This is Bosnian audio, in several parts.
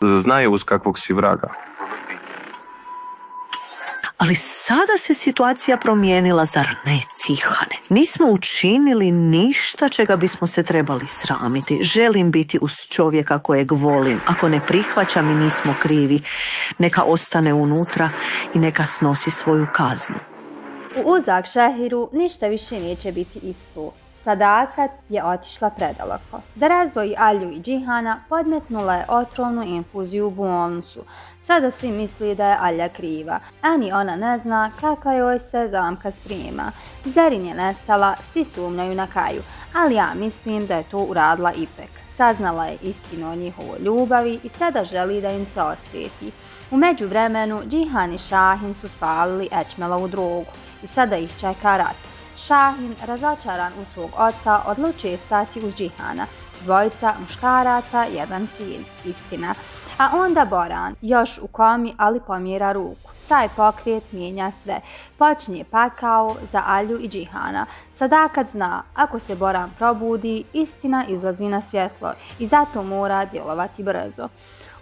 znaju uz kakvog si vraga. Ali sada se situacija promijenila, zar ne, Cihane? Nismo učinili ništa čega bismo se trebali sramiti. Želim biti uz čovjeka kojeg volim. Ako ne prihvaća mi, nismo krivi. Neka ostane unutra i neka snosi svoju kaznu. U Uzak Šehiru ništa više neće biti isto. Sadakat je otišla predaleko. Da razdvoji Alju i Džihana, podmetnula je otrovnu infuziju u bolnicu. Sada svi misli da je Alja kriva, a ni ona ne zna kakva joj se zamka sprema. Zerin je nestala, svi sumnjaju na Kaju, ali ja mislim da je to uradila Ipek. Saznala je istinu o njihovoj ljubavi i sada želi da im se osvijeti. U međuvremenu Džihan i Šahin su spalili Ečmelovu drogu i sada ih čeka rat. Šahin, razočaran u svog oca, odlučuje stati uz Džihana. Dvojica muškaraca, jedan cilj, istina. A onda Boran, još u komi, ali pomjera ruku. Taj pokret mijenja sve. Počinje pakao za Alju i Džihana. Sadakat zna, ako se Boran probudi, istina izlazi na svjetlo i zato mora djelovati brzo.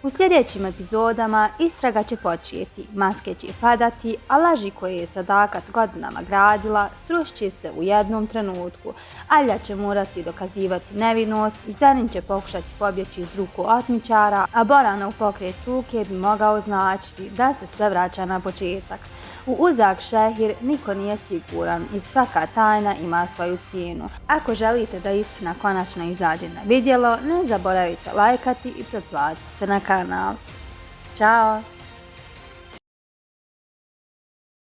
U sljedećim epizodama istraga će početi, maske će padati, a laži koje je Sadakat godinama gradila srušće se u jednom trenutku. Alja će morati dokazivati nevinost, Zerin će pokušati pobjeći iz ruku otmičara, a Boranov pokret ruke bi mogao značiti da se sve vraća na početak. U Uzak Šehir niko nije siguran i svaka tajna ima svoju cijenu. Ako želite da istina konačno izađe na vidjelo, ne zaboravite lajkati i pretplatiti se na kanal. Ćao!